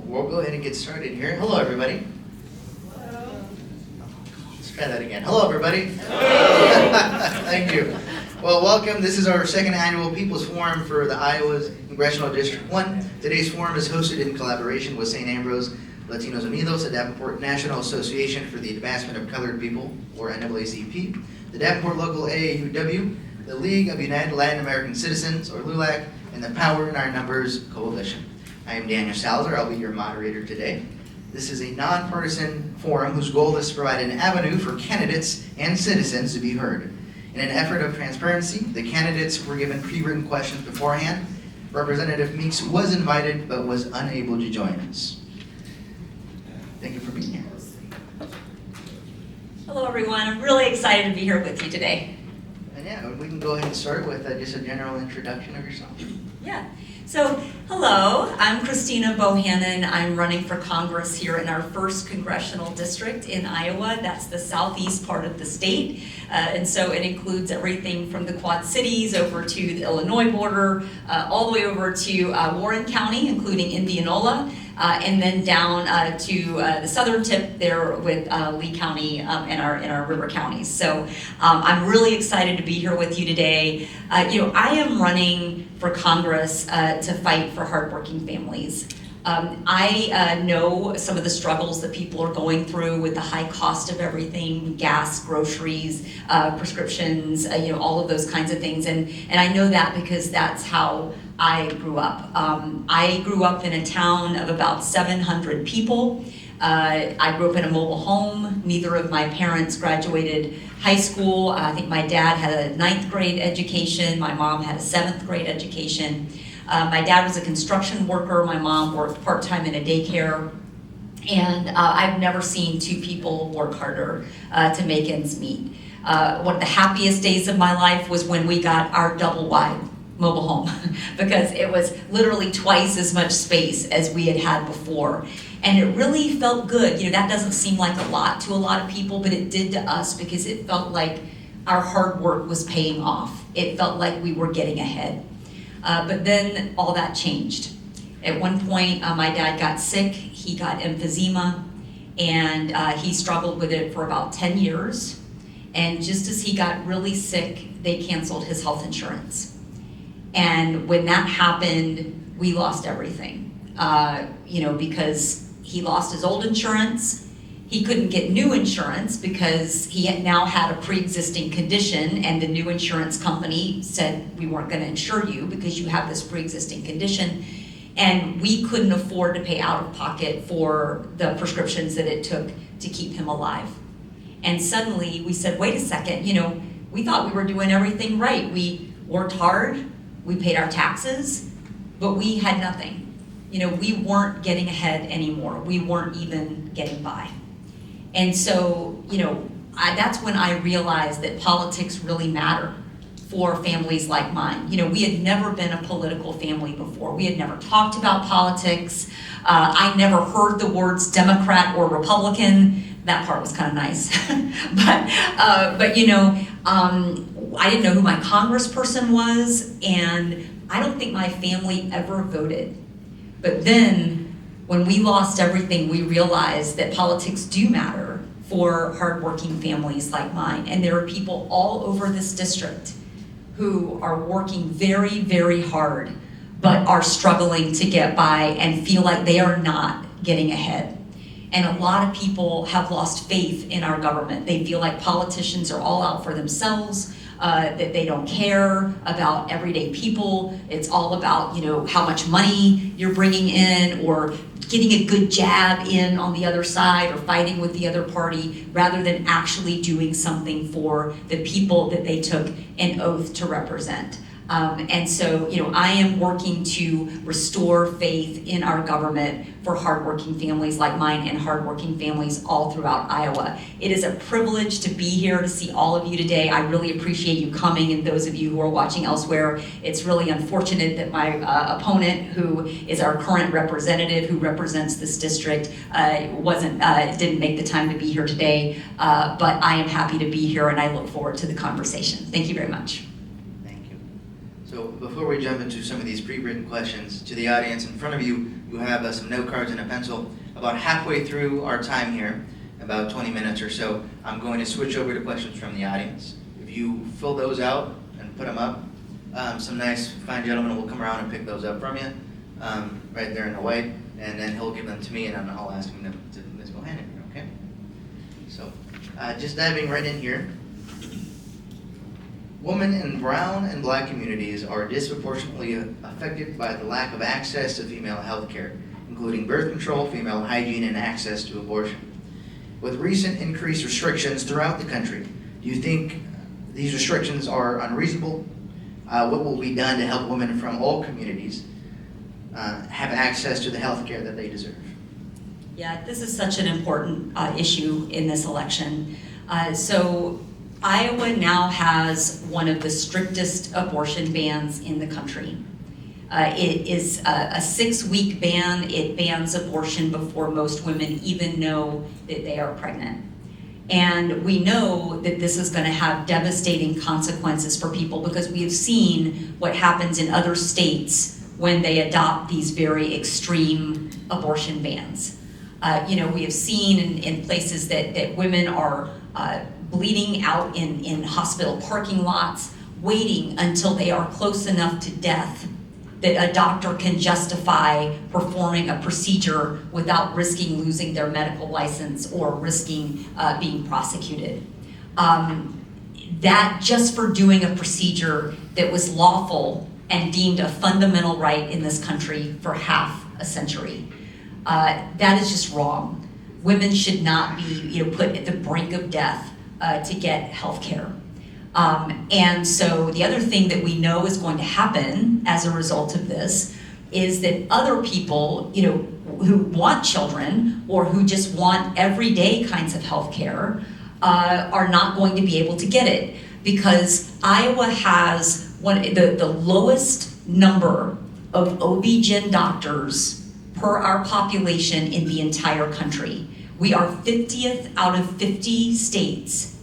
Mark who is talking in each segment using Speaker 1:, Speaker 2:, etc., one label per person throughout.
Speaker 1: we'll go ahead and get started here. Hello, everybody.
Speaker 2: Hello.
Speaker 1: Let's try that again. Hello, everybody. Hello. Thank you. Well, welcome. This is our second annual People's Forum for the Iowa's Congressional District 1. Today's forum is hosted in collaboration with St. Ambrose Latinos Unidos, the Davenport National Association for the Advancement of Colored People, or NAACP, the Davenport Local AAUW, the League of United Latin American Citizens, or LULAC, and the Power in Our Numbers Coalition. I am Daniel Salazar. I'll be your moderator today. This is a nonpartisan forum whose goal is to provide an avenue for candidates and citizens to be heard. In an effort of transparency, the candidates were given pre-written questions beforehand. Representative Meeks was invited but was unable to join us. Thank you for being here.
Speaker 2: Hello, everyone. I'm really excited to be here with you today.
Speaker 1: And yeah, we can go ahead and start with just a general introduction of yourself.
Speaker 2: Yeah. So, hello, I'm Christina Bohannan. I'm running for Congress here in our 1st Congressional District in Iowa. That's the southeast part of the state. And so it includes everything from the Quad Cities over to the Illinois border, all the way over to Warren County, including Indianola, and then down to the southern tip there with Lee County and our river counties. So I'm really excited to be here with you today. I am running for Congress to fight for hardworking families. I know some of the struggles that people are going through with the high cost of everything, gas, groceries, prescriptions, all of those kinds of things. And I know that because that's how I grew up. I grew up in a town of about 700 people. I grew up in a mobile home. Neither of my parents graduated high school. I think my dad had a 9th grade education. My mom had a 7th grade education. My dad was a construction worker. My mom worked part-time in a daycare. And I've never seen two people work harder to make ends meet. One of the happiest days of my life was when we got our double-wide mobile home because it was literally twice as much space as we had had before. And it really felt good. That doesn't seem like a lot to a lot of people, but it did to us because it felt like our hard work was paying off. It felt like we were getting ahead. But then all that changed. At one point, my dad got sick. He got emphysema, and he struggled with it for about 10 years. And just as he got really sick, they canceled his health insurance. And when that happened, we lost everything, because he lost his old insurance. He couldn't get new insurance because he had now had a pre-existing condition, and the new insurance company said, we weren't going to insure you because you have this pre-existing condition. And we couldn't afford to pay out of pocket for the prescriptions that it took to keep him alive. And suddenly we said, wait a second, we thought we were doing everything right. We worked hard, we paid our taxes, but we had nothing. We weren't getting ahead anymore. We weren't even getting by. And so, that's when I realized that politics really matter for families like mine. We had never been a political family before. We had never talked about politics. I never heard the words Democrat or Republican. That part was kind of nice. but I didn't know who my congressperson was, and I don't think my family ever voted. But then, when we lost everything, we realized that politics do matter for hardworking families like mine. And there are people all over this district who are working very, very hard, but are struggling to get by and feel like they are not getting ahead. And a lot of people have lost faith in our government. They feel like politicians are all out for themselves, that they don't care about everyday people. It's all about, how much money you're bringing in, or getting a good jab in on the other side, or fighting with the other party, rather than actually doing something for the people that they took an oath to represent. And so, I am working to restore faith in our government for hardworking families like mine and hardworking families all throughout Iowa. It is a privilege to be here to see all of you today. I really appreciate you coming, and those of you who are watching elsewhere. It's really unfortunate that my opponent, who is our current representative who represents this district, didn't make the time to be here today. But I am happy to be here, and I look forward to the conversation. Thank you very much.
Speaker 1: So So before we jump into some of these pre-written questions, to the audience in front of you, you have some note cards and a pencil. About halfway through our time here, about 20 minutes or so, I'm going to switch over to questions from the audience. If you fill those out and put them up, some nice fine gentleman will come around and pick those up from you, right there in the white, and then he'll give them to me, and then I'll ask him to Ms. Bohannan, okay? So, just diving right in here. Women in brown and black communities are disproportionately affected by the lack of access to female health care, including birth control, female hygiene, and access to abortion. With recent increased restrictions throughout the country, do you think these restrictions are unreasonable? What will be done to help women from all communities have access to the health care that they deserve?
Speaker 2: Yeah, this is such an important issue in this election. So Iowa now has one of the strictest abortion bans in the country. It is a 6-week ban. It bans abortion before most women even know that they are pregnant. And we know that this is going to have devastating consequences for people because we have seen what happens in other states when they adopt these very extreme abortion bans. We have seen in places that women are bleeding out in hospital parking lots, waiting until they are close enough to death that a doctor can justify performing a procedure without risking losing their medical license or risking being prosecuted. That just for doing a procedure that was lawful and deemed a fundamental right in this country for half a century. That is just wrong. Women should not be put at the brink of death to get health care. And so the other thing that we know is going to happen as a result of this is that other people, who want children or who just want everyday kinds of health care are not going to be able to get it because Iowa has the lowest number of OB-GYN doctors per our population in the entire country. We are 50th out of 50 states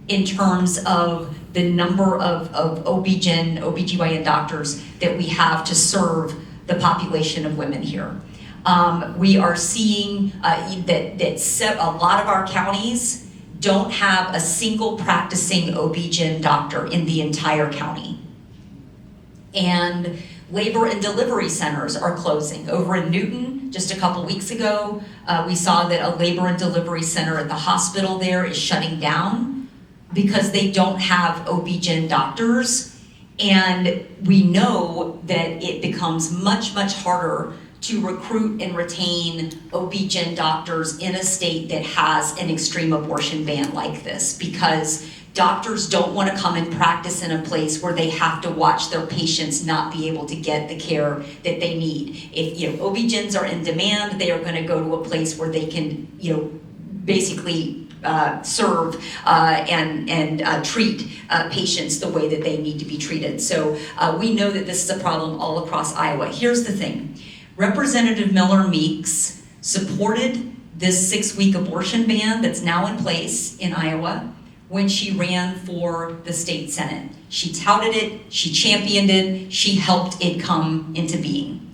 Speaker 2: in terms of the number of OB-GYN doctors that we have to serve the population of women here. We are seeing that a lot of our counties don't have a single practicing OB-GYN doctor in the entire county. And labor and delivery centers are closing. Over in Newton, just a couple weeks ago, we saw that a labor and delivery center at the hospital there is shutting down because they don't have OB-GYN doctors. And we know that it becomes much, much harder to recruit and retain OB-GYN doctors in a state that has an extreme abortion ban like this, because doctors don't want to come and practice in a place where they have to watch their patients not be able to get the care that they need. If OB-GYNs are in demand, they are going to go to a place where they can basically serve and treat patients the way that they need to be treated. So we know that this is a problem all across Iowa. Here's the thing. Representative Miller Meeks supported this 6-week abortion ban that's now in place in Iowa when she ran for the state Senate. She touted it, she championed it, she helped it come into being.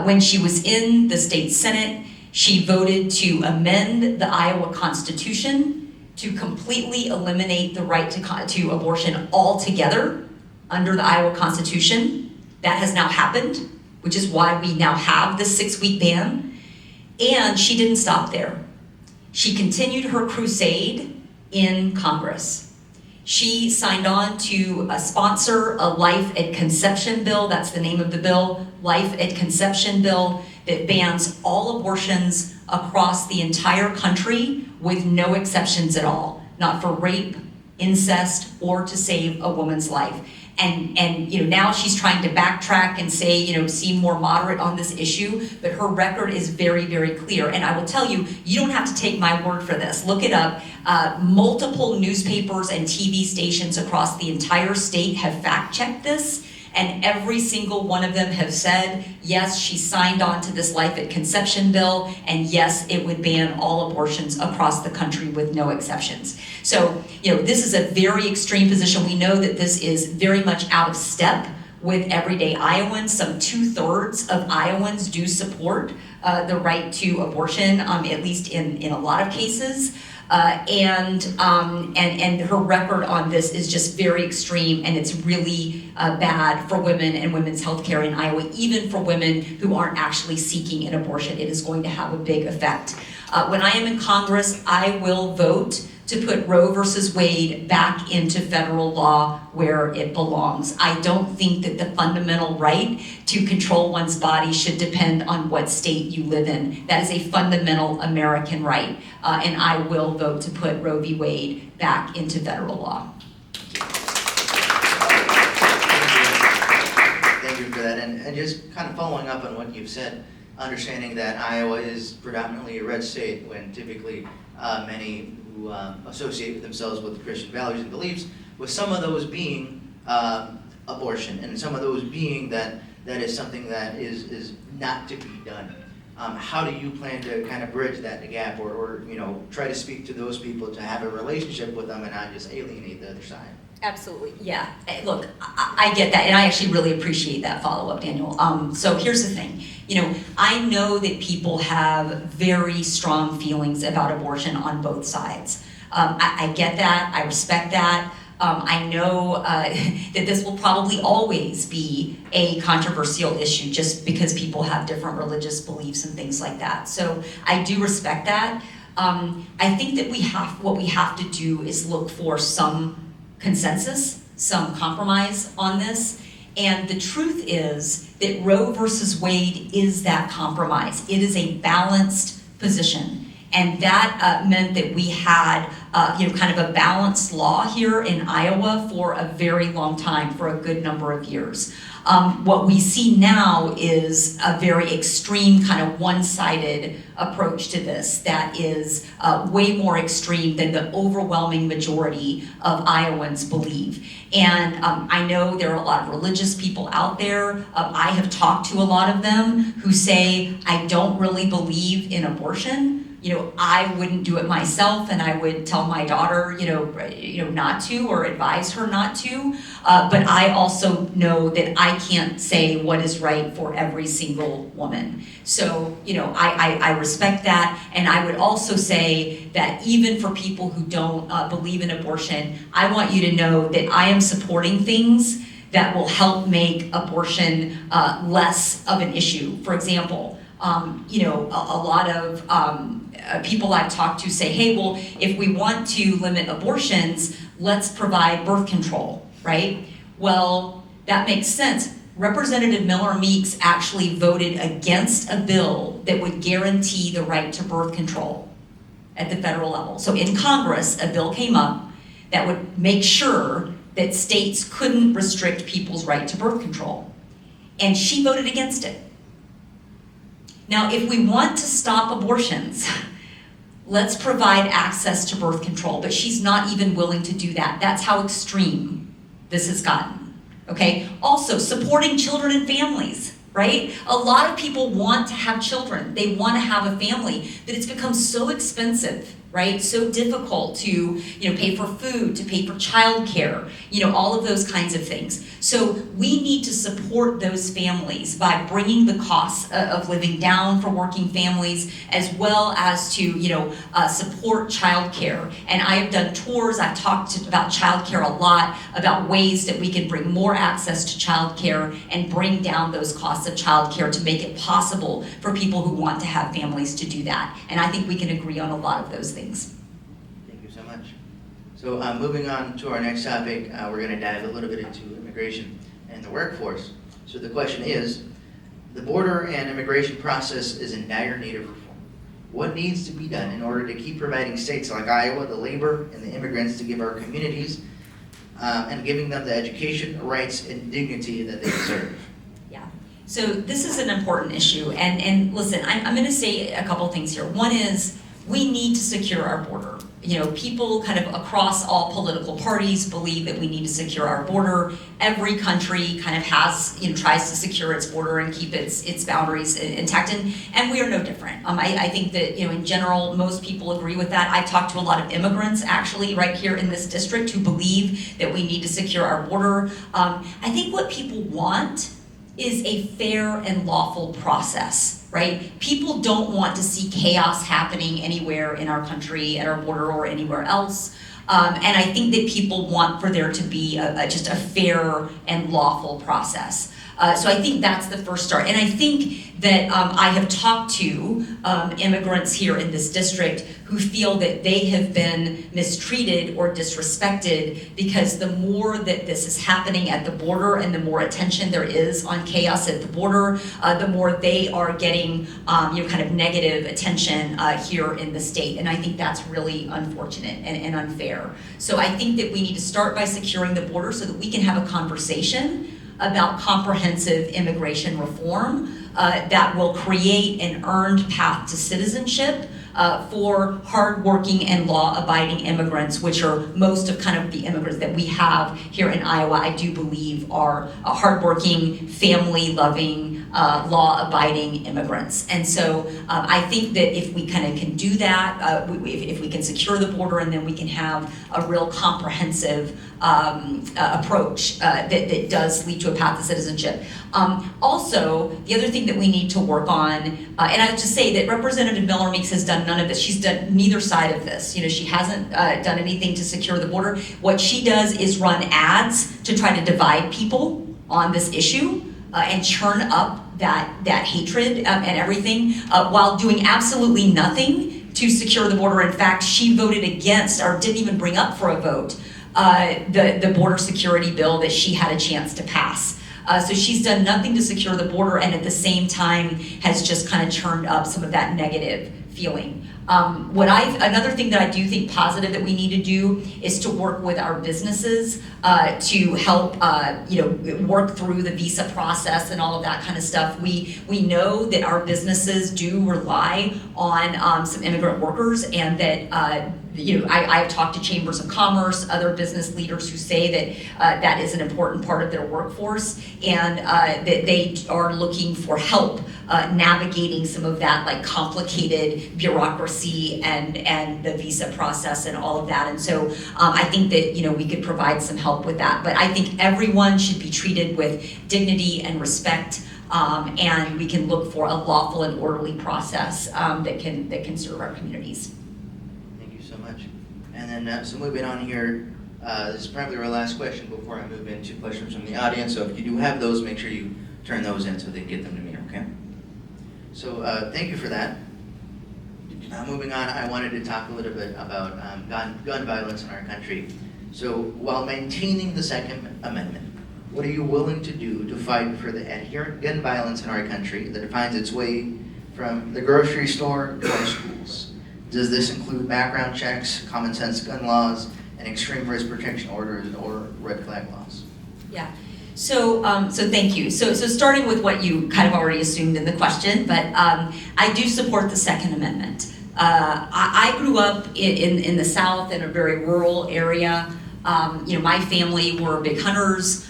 Speaker 2: When she was in the state Senate, she voted to amend the Iowa Constitution to completely eliminate the right to abortion altogether under the Iowa Constitution. That has now happened, which is why we now have this 6-week ban. And she didn't stop there. She continued her crusade in Congress. She signed on to sponsor a Life at Conception bill. That's the name of the bill, Life at Conception bill, that bans all abortions across the entire country with no exceptions at all, not for rape, incest, or to save a woman's life. And now she's trying to backtrack and say, seem more moderate on this issue, but her record is very, very clear. And I will tell you, you don't have to take my word for this. Look it up. Multiple newspapers and TV stations across the entire state have fact-checked this, and every single one of them have said, yes, she signed on to this Life at Conception bill, and yes, it would ban all abortions across the country with no exceptions. So, this is a very extreme position. We know that this is very much out of step with everyday Iowans. Some 2/3 of Iowans do support the right to abortion, at least in a lot of cases. And her record on this is just very extreme, and it's really bad for women and women's health care in Iowa. Even for women who aren't actually seeking an abortion, it is going to have a big effect. When I am in Congress, I will vote to put Roe versus Wade back into federal law where it belongs. I don't think that the fundamental right to control one's body should depend on what state you live in. That is a fundamental American right, and I will vote to put Roe v. Wade back into federal law.
Speaker 1: Thank you for that. And just kind of following up on what you've said, understanding that Iowa is predominantly a red state when typically many who associate themselves with Christian values and beliefs, with some of those being abortion, and some of those being that is something that is not to be done. How do you plan to kind of bridge that gap, or try to speak to those people to have a relationship with them and not just alienate the other side?
Speaker 2: Absolutely, yeah. Look, I get that, and I actually really appreciate that follow-up, Daniel. So here's the thing. I know that people have very strong feelings about abortion on both sides. I get that, I respect that. I know that this will probably always be a controversial issue just because people have different religious beliefs and things like that. So I do respect that. I think that what we have to do is look for some consensus, some compromise on this. And the truth is that Roe versus Wade is that compromise. It is a balanced position. And that meant that we had kind of a balanced law here in Iowa for a very long time, for a good number of years. What we see now is a very extreme kind of one-sided approach to this that is way more extreme than the overwhelming majority of Iowans believe. And I know there are a lot of religious people out there. I have talked to a lot of them who say, I don't really believe in abortion. I wouldn't do it myself, and I would tell my daughter, not to, or advise her not to. But I also know that I can't say what is right for every single woman. So, I respect that, and I would also say that even for people who don't believe in abortion, I want you to know that I am supporting things that will help make abortion less of an issue. For example, a lot of people I've talked to say, hey, well, if we want to limit abortions, let's provide birth control, right? Well, that makes sense. Representative Miller Meeks actually voted against a bill that would guarantee the right to birth control at the federal level. So in Congress, a bill came up that would make sure that states couldn't restrict people's right to birth control. And she voted against it. Now, if we want to stop abortions, let's provide access to birth control, but she's not even willing to do that. That's how extreme this has gotten, okay? Also, supporting children and families, right? A lot of people want to have children. They want to have a family, but it's become so expensive, right? So difficult to, pay for food, to pay for childcare, all of those kinds of things. So we need to support those families by bringing the costs of living down for working families, as well as to, support childcare. And I have done tours, I've talked about childcare a lot, about ways that we can bring more access to childcare and bring down those costs of childcare to make it possible for people who want to have families to do that. And I think we can agree on a lot of those things.
Speaker 1: Thank you so much. So moving on to our next topic, we're going to dive a little bit into immigration and the workforce. So the question is, the border and immigration process is in dire need of reform. What needs to be done in order to keep providing states like Iowa the labor and the immigrants to give our communities and giving them the education, rights, and dignity that they deserve?
Speaker 2: Yeah. So this is an important issue. And listen, I'm going to say a couple things here. One is, we need to secure our border. people kind of across all political parties believe that we need to secure our border. Every country kind of has, tries to secure its border and keep its boundaries intact, and we are no different. I think that, in general, most people agree with that. I talked to a lot of immigrants, actually, right here in this district who believe that we need to secure our border. I think what people want is a fair and lawful process, right? People don't want to see chaos happening anywhere in our country, at our border, or anywhere else. And I think that people want for there to be just a fair and lawful process. So I think that's the first start. And I think that I have talked to immigrants here in this district who feel that they have been mistreated or disrespected because the more that this is happening at the border and the more attention there is on chaos at the border, the more they are getting kind of negative attention here in the state. And I think that's really unfortunate and unfair. So I think that we need to start by securing the border so that we can have a conversation about comprehensive immigration reform that will create an earned path to citizenship for hardworking and law-abiding immigrants, which are most of kind of the immigrants that we have here in Iowa, I do believe are hardworking, family-loving, law-abiding immigrants. And so I think that if we kind of can do that, if we can secure the border, and then we can have a real comprehensive approach that does lead to a path to citizenship. Also, the other thing that we need to work on, and I would just say that Representative Miller Meeks has done none of this. She's done neither side of this. She hasn't done anything to secure the border. What she does is run ads to try to divide people on this issue and churn up that hatred and everything, while doing absolutely nothing to secure the border. In fact, she voted against, or didn't even bring up for a vote, the border security bill that she had a chance to pass. So she's done nothing to secure the border, and at the same time has just kind of churned up some of that negative feeling. Another thing that I do think positive that we need to do is to work with our businesses to help work through the visa process and all of that kind of stuff. We know that our businesses do rely on some immigrant workers, and that I've talked to chambers of commerce, other business leaders who say that that is an important part of their workforce, and that they are looking for help navigating some of that complicated bureaucracy and the visa process and all of that. And so I think that we could provide some help with that. But I think everyone should be treated with dignity and respect. And we can look for a lawful and orderly process that can serve our communities.
Speaker 1: And then, so moving on here, this is probably our last question before I move into questions from the audience. So if you do have those, make sure you turn those in so they get them to me, okay? So thank you for that. Moving on, I wanted to talk a little bit about gun violence in our country. So while maintaining the Second Amendment, what are you willing to do to fight for the adherent gun violence in our country that finds its way from the grocery store to our schools? Does this include background checks, common sense gun laws, and extreme risk protection orders or red flag laws?
Speaker 2: Yeah. So thank you. So starting with what you kind of already assumed in the question, but I do support the Second Amendment. I grew up in the South in a very rural area. My family were big hunters.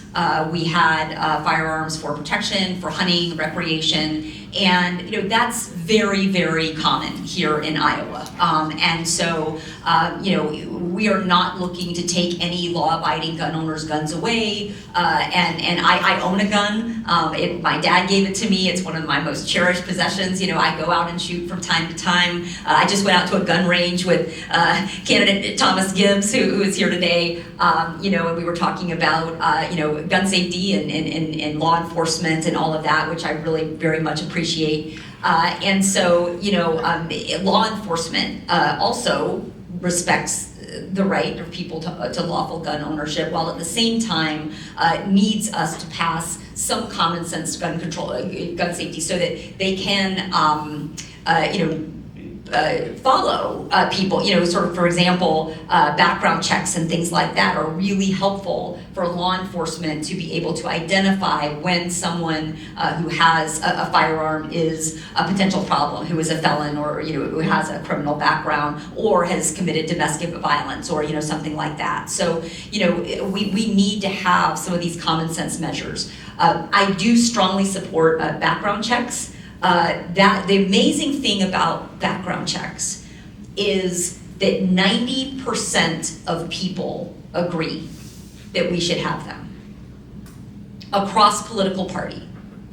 Speaker 2: We had firearms for protection, for hunting, recreation, and that's very, very common here in Iowa. And so we are not looking to take any law-abiding gun owners' guns away. And I own a gun. My dad gave it to me. It's one of my most cherished possessions. I go out and shoot from time to time. I just went out to a gun range with candidate Thomas Gibbs, who is here today. And we were talking about gun safety and law enforcement and all of that, which I really very much appreciate. And so, law enforcement also respects the right of people to lawful gun ownership, while at the same time needs us to pass some common sense gun control, gun safety, so that they can, follow people, sort of, for example, background checks and things like that are really helpful for law enforcement to be able to identify when someone who has a firearm is a potential problem, who is a felon, or who has a criminal background or has committed domestic violence, or something like that. So we need to have some of these common sense measures. I do strongly support background checks. That the amazing thing about background checks is that 90% of people agree that we should have them. Across political party,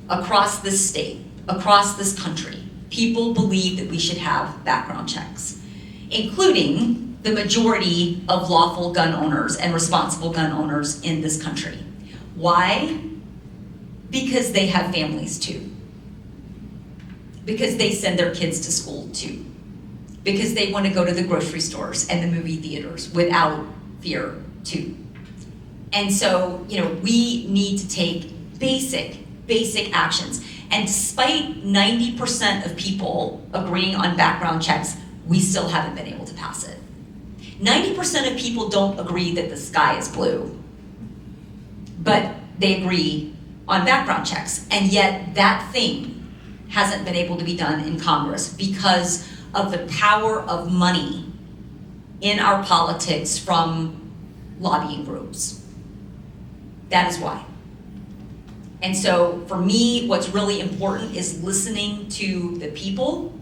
Speaker 2: across this state, across this country, people believe that we should have background checks, including the majority of lawful gun owners and responsible gun owners in this country. Why? Because they have families too. Because they send their kids to school too. Because they want to go to the grocery stores and the movie theaters without fear too. And so, we need to take basic actions. And despite 90% of people agreeing on background checks, we still haven't been able to pass it. 90% of people don't agree that the sky is blue, but they agree on background checks. And yet that thing hasn't been able to be done in Congress because of the power of money in our politics from lobbying groups. That is why. And so for me, what's really important is listening to the people,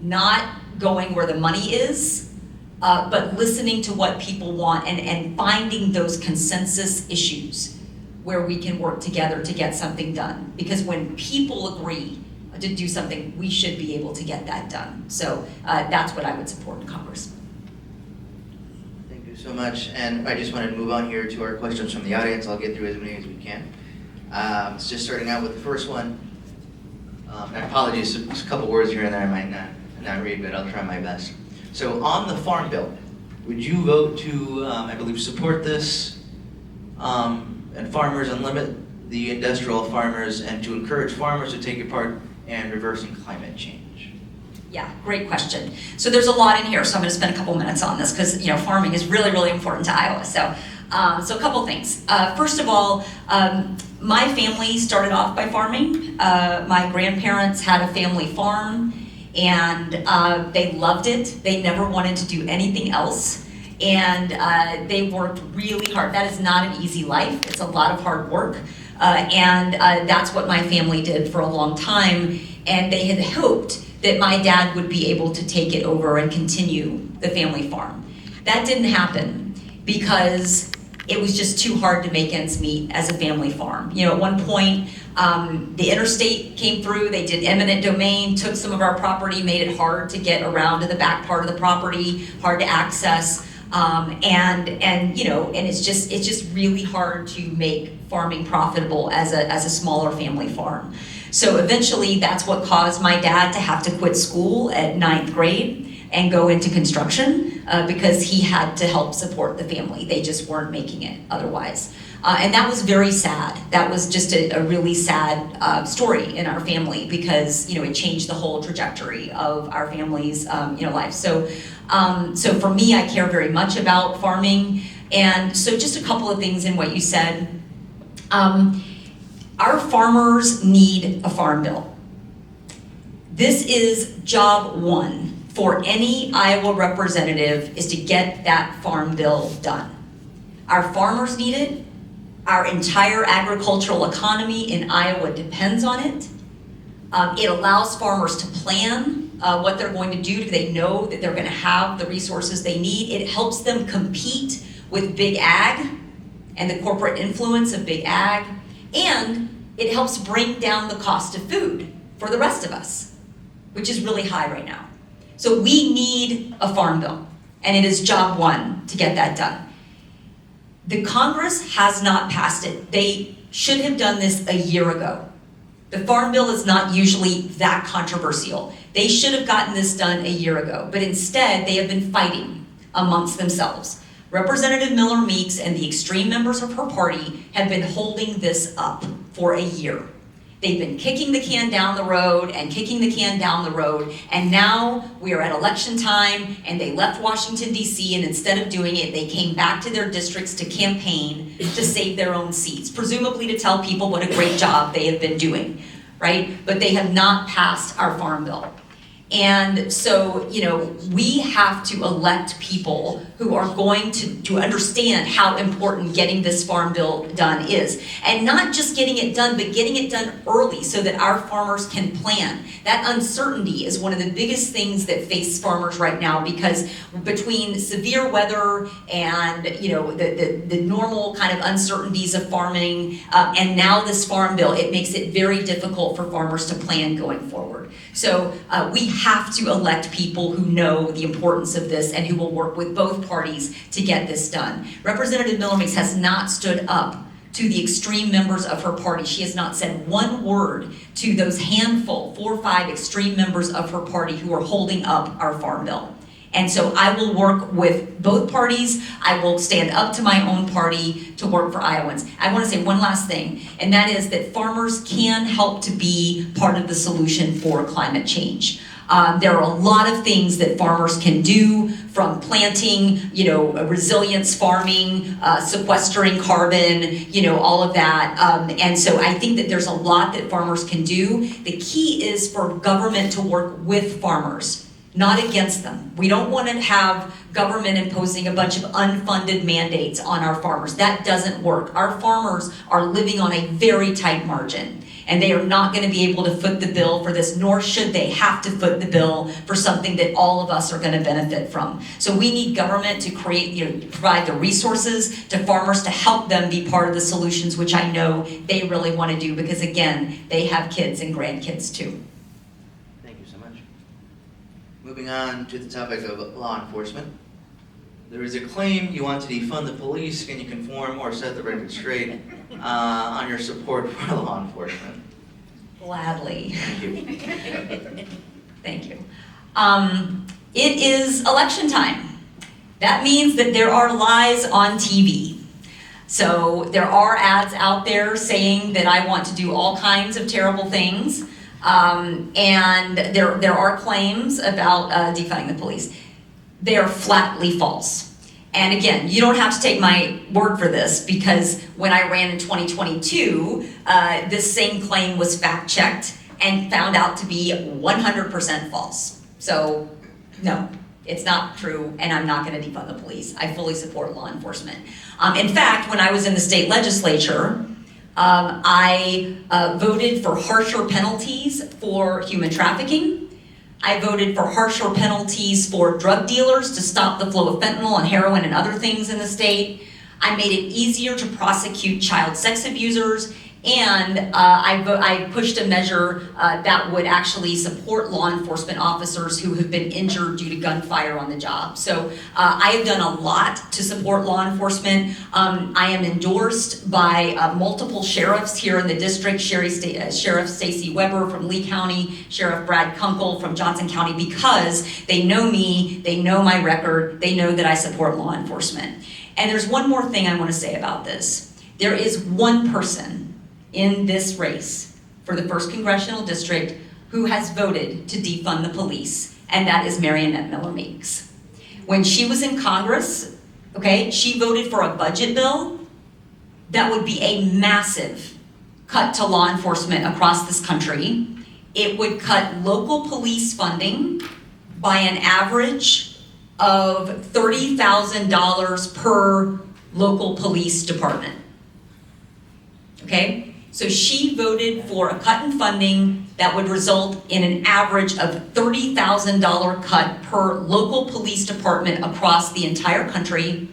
Speaker 2: not going where the money is, but listening to what people want and finding those consensus issues where we can work together to get something done. Because when people agree to do something, we should be able to get that done. So that's what I would support in Congress.
Speaker 1: Thank you so much. And I just wanted to move on here to our questions from the audience. I'll get through as many as we can. It's just starting out with the first one. And apologies, there's a couple words here and there I might not read, but I'll try my best. So on the Farm Bill, would you vote to, I believe, support this and farmers and limit the industrial farmers and to encourage farmers to take a part in reversing climate change?
Speaker 2: Yeah, great question. So there's a lot in here, so I'm going to spend a couple minutes on this because farming is really, really important to Iowa. So a couple things. First of all, my family started off by farming. My grandparents had a family farm, and they loved it. They never wanted to do anything else, and they worked really hard. That is not an easy life. It's a lot of hard work. And that's what my family did for a long time, and they had hoped that my dad would be able to take it over and continue the family farm. That didn't happen because it was just too hard to make ends meet as a family farm. At one point, the interstate came through, they did eminent domain, took some of our property, made it hard to get around to the back part of the property, hard to access. And it's just really hard to make farming profitable as a smaller family farm. So eventually that's what caused my dad to have to quit school at 9th grade and go into construction because he had to help support the family. They just weren't making it otherwise. And that was very sad. That was just a really sad story in our family because it changed the whole trajectory of our family's life. So for me, I care very much about farming. And so just a couple of things in what you said. Our farmers need a farm bill. This is job one for any Iowa representative, is to get that farm bill done. Our farmers need it. Our entire agricultural economy in Iowa depends on it. It allows farmers to plan what they're going to do. They know that they're going to have the resources they need. It helps them compete with big ag and the corporate influence of big ag. And it helps bring down the cost of food for the rest of us, which is really high right now. So we need a farm bill, and it is job one to get that done. The Congress has not passed it. They should have done this a year ago. The farm bill is not usually that controversial. They should have gotten this done a year ago, but instead they have been fighting amongst themselves. Representative Miller Meeks and the extreme members of her party have been holding this up for a year. They've been kicking the can down the road and kicking the can down the road, and now we are at election time, and they left Washington, D.C., and instead of doing it, they came back to their districts to campaign to save their own seats, presumably to tell people what a great job they have been doing, right? But they have not passed our farm bill. And so, we have to elect people who are going to understand how important getting this farm bill done is. And not just getting it done, but getting it done early so that our farmers can plan. That uncertainty is one of the biggest things that face farmers right now, because between severe weather and, the normal kind of uncertainties of farming, and now this farm bill, it makes it very difficult for farmers to plan going forward. So we have to elect people who know the importance of this and who will work with both parties to get this done. Representative Miller Meeks has not stood up to the extreme members of her party. She has not said one word to those handful, 4 or 5 extreme members of her party who are holding up our farm bill. And so I will work with both parties. I will stand up to my own party to work for Iowans. I want to say one last thing, and that is that farmers can help to be part of the solution for climate change. There are a lot of things that farmers can do, from planting, resilience farming, sequestering carbon, all of that. And so I think that there's a lot that farmers can do. The key is for government to work with farmers, not against them. We don't want to have government imposing a bunch of unfunded mandates on our farmers. That doesn't work. Our farmers are living on a very tight margin, and they are not going to be able to foot the bill for this, nor should they have to foot the bill for something that all of us are going to benefit from. So we need government to provide the resources to farmers to help them be part of the solutions, which I know they really want to do, because again, they have kids and grandkids too.
Speaker 1: Moving on to the topic of law enforcement. There is a claim you want to defund the police. Can you conform or set the record straight on your support for law enforcement?
Speaker 2: Gladly.
Speaker 1: Thank you.
Speaker 2: Thank you. It is election time. That means that there are lies on TV. So there are ads out there saying that I want to do all kinds of terrible things. And there are claims about defunding the police. They are flatly false. And again, you don't have to take my word for this, because when I ran in 2022, this same claim was fact-checked and found out to be 100% false. So no, it's not true, and I'm not going to defund the police. I fully support law enforcement. In fact, when I was in the state legislature, I voted for harsher penalties for human trafficking. I voted for harsher penalties for drug dealers to stop the flow of fentanyl and heroin and other things in the state. I made it easier to prosecute child sex abusers, and I pushed a measure that would actually support law enforcement officers who have been injured due to gunfire on the job. So I have done a lot to support law enforcement. I am endorsed by multiple sheriffs here in the district, Sheriff Stacey Weber from Lee County, Sheriff Brad Kunkel from Johnson County, because they know me, they know my record, they know that I support law enforcement. And there's one more thing I want to say about this. There is one person in this race for the 1st Congressional District who has voted to defund the police, and that is Marionette Miller Meeks. When she was in Congress, she voted for a budget bill that would be a massive cut to law enforcement across this country. It would cut local police funding by an average of $30,000 per local police department. Okay? So she voted for a cut in funding that would result in an average of $30,000 cut per local police department across the entire country,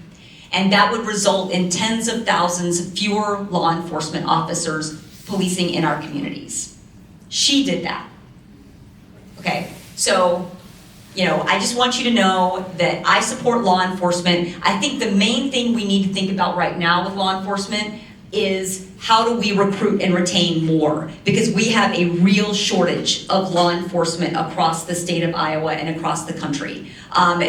Speaker 2: and that would result in tens of thousands fewer law enforcement officers policing in our communities. She did that. Okay, so, I just want you to know that I support law enforcement. I think the main thing we need to think about right now with law enforcement is how do we recruit and retain more? Because we have a real shortage of law enforcement across the state of Iowa and across the country. I've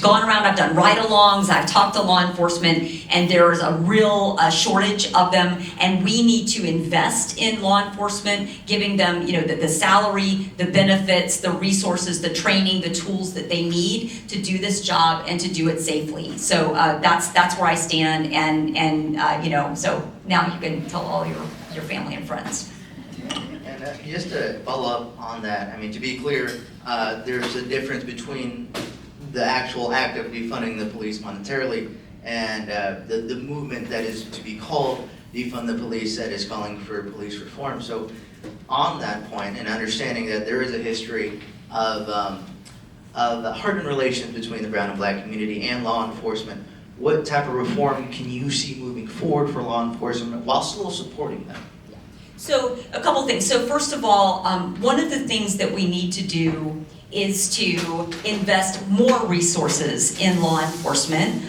Speaker 2: gone around, I've done ride-alongs, I've talked to law enforcement, and there's a real shortage of them, and we need to invest in law enforcement, giving them, the salary, the benefits, the resources, the training, the tools that they need to do this job and to do it safely. So that's where I stand, and so now you can tell all your family and friends.
Speaker 1: And just to follow up on that, I mean, to be clear, there's a difference between the actual act of defunding the police monetarily and the movement that is to be called defund the police that is calling for police reform. So on that point, and understanding that there is a history of hardened relations between the brown and black community and law enforcement, what type of reform can you see moving forward for law enforcement while still supporting them?
Speaker 2: So a couple things. So first of all, one of the things that we need to do is to invest more resources in law enforcement,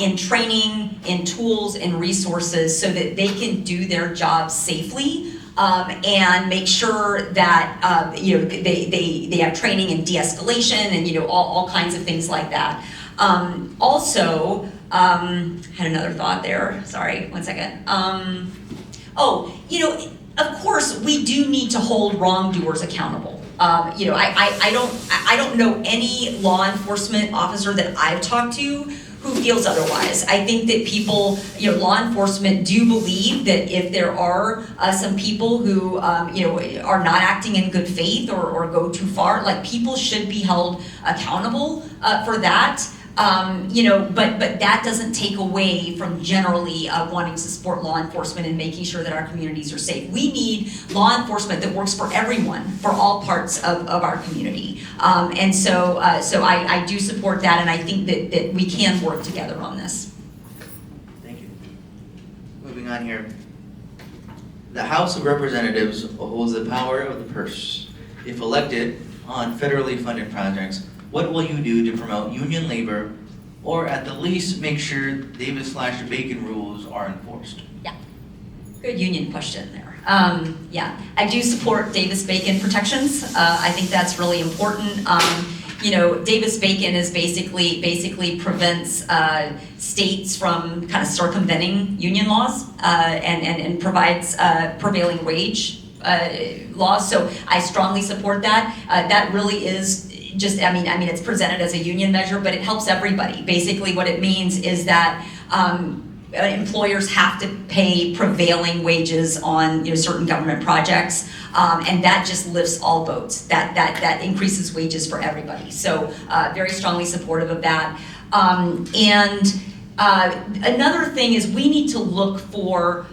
Speaker 2: in training, in tools and resources so that they can do their jobs safely, and make sure that they have training in de-escalation and all kinds of things like that. Also, had another thought there. Sorry, one second. Of course, we do need to hold wrongdoers accountable. I don't know any law enforcement officer that I've talked to who feels otherwise. I think that people, law enforcement do believe that if there are some people who, are not acting in good faith or go too far, like people should be held accountable for that. But that doesn't take away from generally wanting to support law enforcement and making sure that our communities are safe. We need law enforcement that works for everyone, for all parts of our community. So I do support that, and I think that we can work together on this.
Speaker 1: Thank you. Moving on here. The House of Representatives holds the power of the purse. If elected on federally funded projects, what will you do to promote union labor, or at the least make sure Davis/Bacon rules are enforced?
Speaker 2: Yeah, good union question there. I do support Davis-Bacon protections. I think that's really important. Davis-Bacon is basically prevents states from kind of circumventing union laws and provides prevailing wage laws. So I strongly support that. That really is it's presented as a union measure, but it helps everybody. Basically what it means is that employers have to pay prevailing wages on certain government projects, and that just lifts all boats. That increases wages for everybody. So very strongly supportive of that. Another thing is we need to look for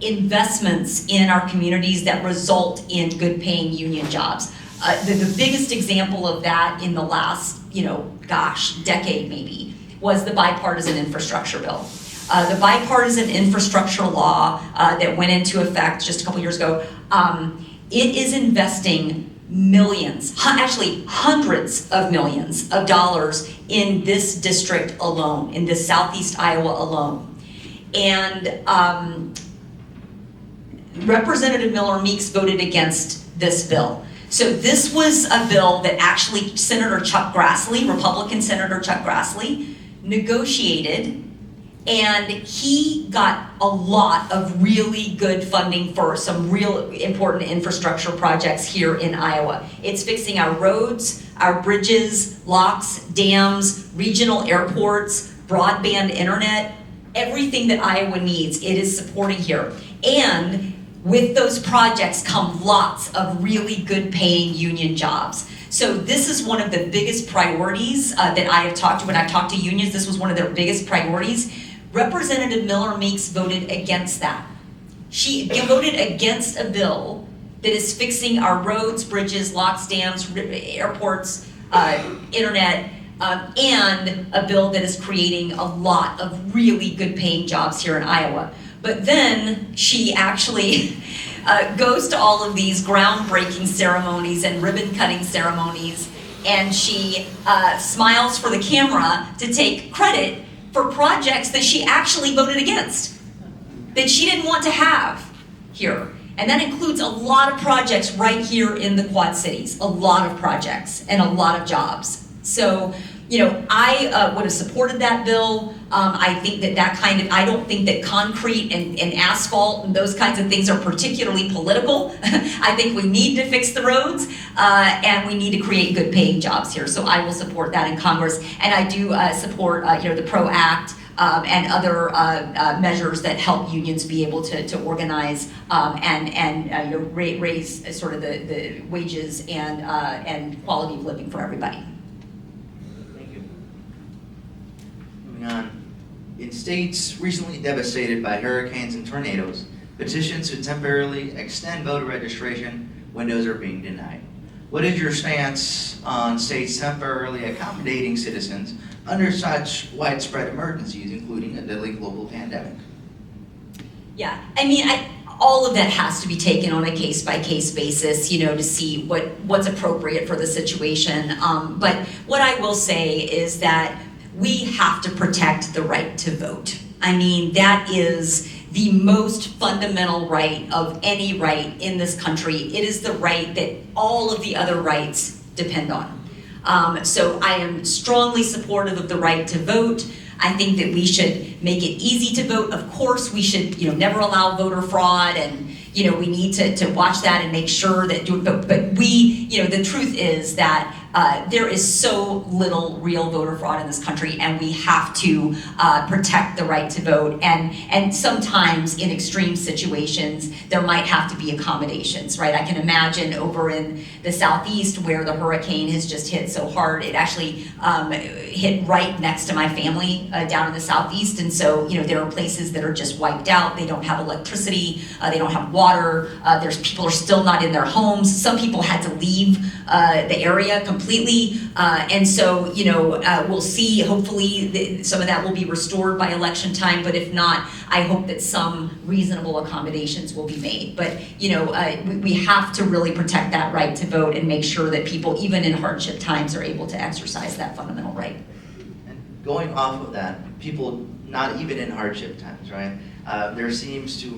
Speaker 2: investments in our communities that result in good paying union jobs. The biggest example of that in the last, decade maybe, was the bipartisan infrastructure bill. The bipartisan infrastructure law that went into effect just a couple years ago, it is investing millions, actually hundreds of millions of dollars in this district alone, in this Southeast Iowa alone. And Representative Miller Meeks voted against this bill. So this was a bill that actually Senator Chuck Grassley, Republican Senator Chuck Grassley, negotiated, and he got a lot of really good funding for some real important infrastructure projects here in Iowa. It's fixing our roads, our bridges, locks, dams, regional airports, broadband internet, everything that Iowa needs, it is supporting here. And with those projects come lots of really good paying union jobs. So this is one of the biggest priorities that I have talked to. When I've talked to unions, this was one of their biggest priorities. Representative Miller Meeks voted against that. She voted against a bill that is fixing our roads, bridges, locks, dams, airports, internet, and a bill that is creating a lot of really good paying jobs here in Iowa. But then she actually goes to all of these groundbreaking ceremonies and ribbon cutting ceremonies, and she smiles for the camera to take credit for projects that she actually voted against. that she didn't want to have here. And that includes a lot of projects right here in the Quad Cities, a lot of projects and a lot of jobs. So, I would have supported that bill. I think I don't think that concrete and asphalt and those kinds of things are particularly political. I think we need to fix the roads and we need to create good paying jobs here. So I will support that in Congress. And I do support, the PRO Act and other measures that help unions be able to organize and raise sort of the wages and quality of living for everybody.
Speaker 1: Thank you. Moving on. In states recently devastated by hurricanes and tornadoes, petitions to temporarily extend voter registration windows are being denied. What is your stance on states temporarily accommodating citizens under such widespread emergencies, including a deadly global pandemic?
Speaker 2: Yeah, all of that has to be taken on a case-by-case basis, to see what's appropriate for the situation. But what I will say is that we have to protect the right to vote. That is the most fundamental right of any right in this country. It is the right that all of the other rights depend on. So I am strongly supportive of the right to vote. I think that we should make it easy to vote. Of course, we should, never allow voter fraud, and we need to watch that and make sure that. But we, the truth is that there is so little real voter fraud in this country, and we have to protect the right to vote. And sometimes in extreme situations, there might have to be accommodations, right? I can imagine over in the Southeast where the hurricane has just hit so hard, it actually hit right next to my family down in the Southeast. And so, there are places that are just wiped out. They don't have electricity, they don't have water, people are still not in their homes. Some people had to leave the area completely. And so, we'll see, hopefully some of that will be restored by election time, but if not, I hope that some reasonable accommodations will be made. But, we have to really protect that right to vote and make sure that people, even in hardship times, are able to exercise that fundamental right.
Speaker 1: And going off of that, people not even in hardship times, right? There seems to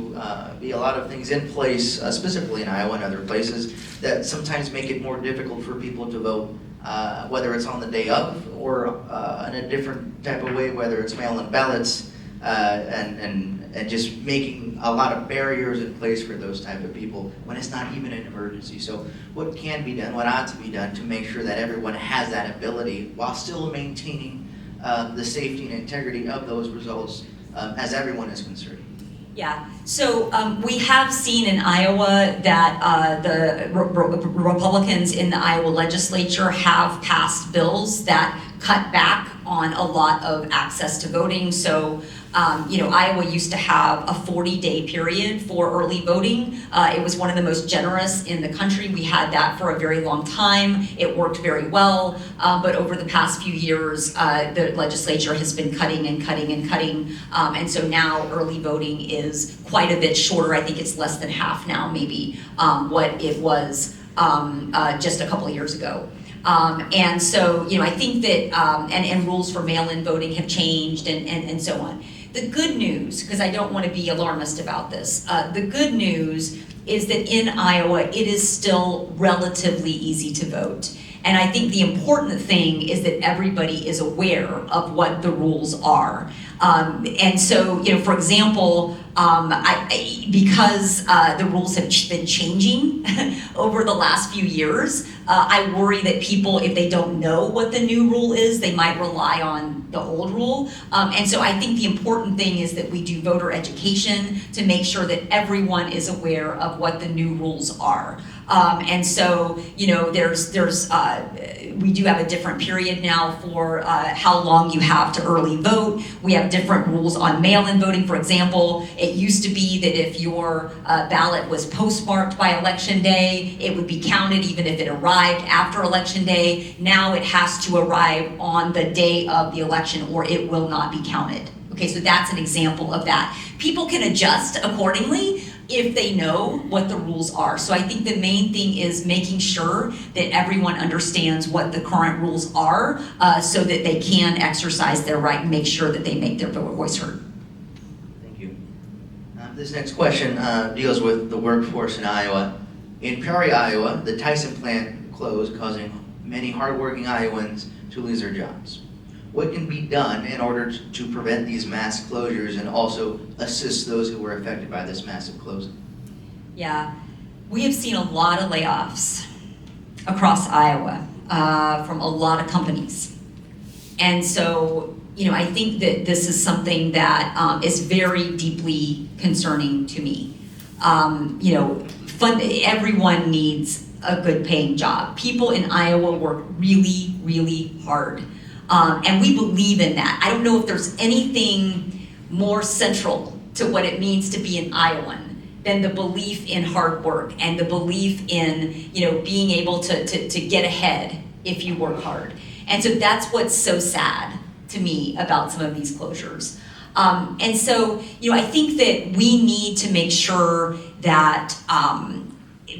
Speaker 1: be a lot of things in place, specifically in Iowa and other places, that sometimes make it more difficult for people to vote, whether it's on the day of or in a different type of way, whether it's mail-in ballots, and just making a lot of barriers in place for those type of people when it's not even an emergency. So what can be done, what ought to be done to make sure that everyone has that ability while still maintaining the safety and integrity of those results as everyone is concerned?
Speaker 2: Yeah, so we have seen in Iowa that the Republicans in the Iowa legislature have passed bills that cut back on a lot of access to voting. So, Iowa used to have a 40-day period for early voting. It was one of the most generous in the country. We had that for a very long time. It worked very well, but over the past few years, the legislature has been cutting and cutting and cutting, and so now early voting is quite a bit shorter. I think it's less than half now, maybe, what it was just a couple of years ago. And so, I think that, and rules for mail-in voting have changed and so on. The good news, because I don't want to be alarmist about this, the good news is that in Iowa, it is still relatively easy to vote. And I think the important thing is that everybody is aware of what the rules are. And so, for example, because the rules have been changing over the last few years, I worry that people, if they don't know what the new rule is, they might rely on the old rule. And so I think the important thing is that we do voter education to make sure that everyone is aware of what the new rules are. And so, we do have a different period now for how long you have to early vote. We have different rules on mail-in voting. For example, it used to be that if your ballot was postmarked by Election Day, it would be counted even if it arrived after Election Day. Now it has to arrive on the day of the election or it will not be counted. Okay, so that's an example of that. People can adjust accordingly if they know what the rules are. So I think the main thing is making sure that everyone understands what the current rules are so that they can exercise their right and make sure that they make their voice heard.
Speaker 1: Thank you. This next question deals with the workforce in Iowa. In Peoria, Iowa, the Tyson plant closed, causing many hardworking Iowans to lose their jobs. What can be done in order to prevent these mass closures and also assist those who were affected by this massive closing?
Speaker 2: Yeah, we have seen a lot of layoffs across Iowa from a lot of companies. And so, I think that this is something that is very deeply concerning to me. Everyone needs a good paying job. People in Iowa work really, really hard. And we believe in that. I don't know if there's anything more central to what it means to be an Iowan than the belief in hard work and the belief in, being able to get ahead if you work hard. And so that's what's so sad to me about some of these closures. And so, I think that we need to make sure that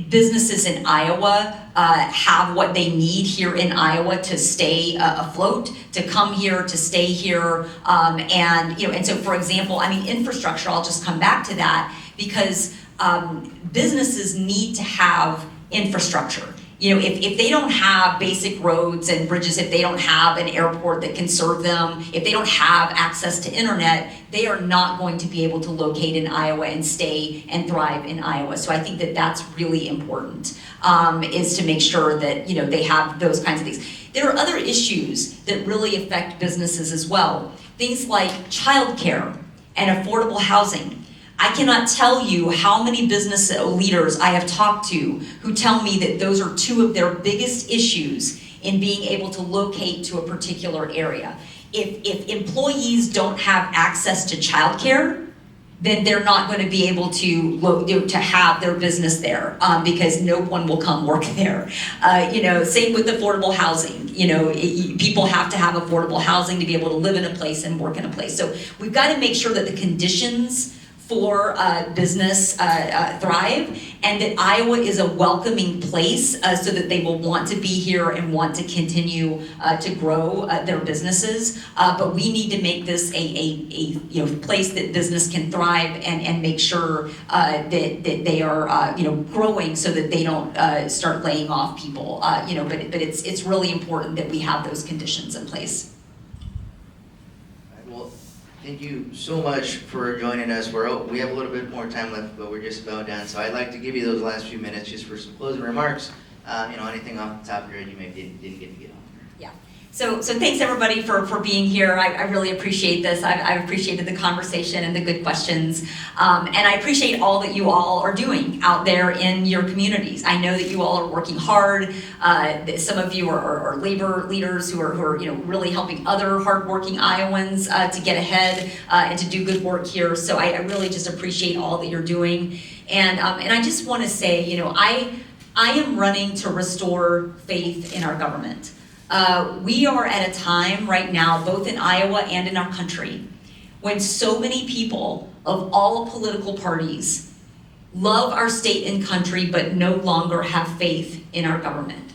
Speaker 2: businesses in Iowa have what they need here in Iowa to stay afloat, to come here, to stay here, and so for example, infrastructure. I'll just come back to that because businesses need to have infrastructure. If they don't have basic roads and bridges, if they don't have an airport that can serve them, if they don't have access to internet, they are not going to be able to locate in Iowa and stay and thrive in Iowa. So I think that that's really important, is to make sure that they have those kinds of things. There are other issues that really affect businesses as well. Things like childcare and affordable housing. I cannot tell you how many business leaders I have talked to who tell me that those are two of their biggest issues in being able to locate to a particular area. If employees don't have access to childcare, then they're not going to be able to have their business there because no one will come work there. Same with affordable housing. People have to have affordable housing to be able to live in a place and work in a place. So we've got to make sure that the conditions for business thrive, and that Iowa is a welcoming place so that they will want to be here and want to continue to grow their businesses. But we need to make this a place that business can thrive and make sure that they are growing so that they don't start laying off people. But it's really important that we have those conditions in place.
Speaker 1: Thank you so much for joining us. We have a little bit more time left, but we're just about done. So I'd like to give you those last few minutes just for some closing remarks. Anything off the top of your head you maybe didn't get to get on.
Speaker 2: Yeah. So thanks everybody for being here. I really appreciate this. I've appreciated the conversation and the good questions. And I appreciate all that you all are doing out there in your communities. I know that you all are working hard. Some of you are labor leaders who are really helping other hardworking Iowans to get ahead and to do good work here. So I really just appreciate all that you're doing. And I just want to say, I am running to restore faith in our government. We are at a time right now, both in Iowa and in our country, when so many people of all political parties love our state and country, but no longer have faith in our government.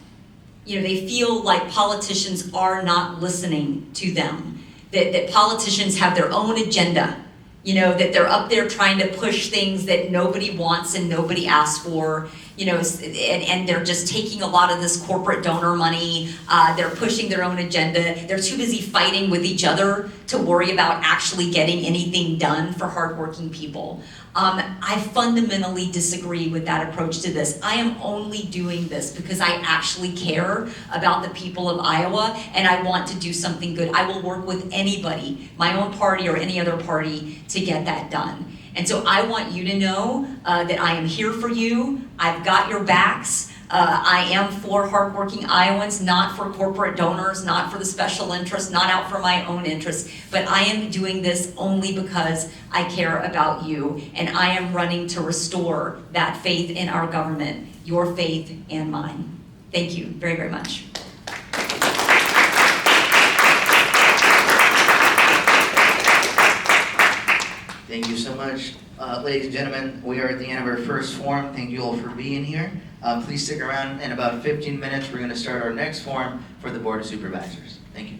Speaker 2: They feel like politicians are not listening to them, that politicians have their own agenda, that they're up there trying to push things that nobody wants and nobody asks for. And they're just taking a lot of this corporate donor money. They're pushing their own agenda. They're too busy fighting with each other to worry about actually getting anything done for hardworking people. I fundamentally disagree with that approach to this. I am only doing this because I actually care about the people of Iowa and I want to do something good. I will work with anybody, my own party or any other party, to get that done. And so I want you to know that I am here for you. I've got your backs. I am for hardworking Iowans, not for corporate donors, not for the special interests, not out for my own interests, but I am doing this only because I care about you, and I am running to restore that faith in our government, your faith and mine. Thank you very, very much.
Speaker 1: Thank you so much. Ladies and gentlemen, we are at the end of our first forum. Thank you all for being here. Please stick around. In about 15 minutes, we're going to start our next forum for the Board of Supervisors. Thank you.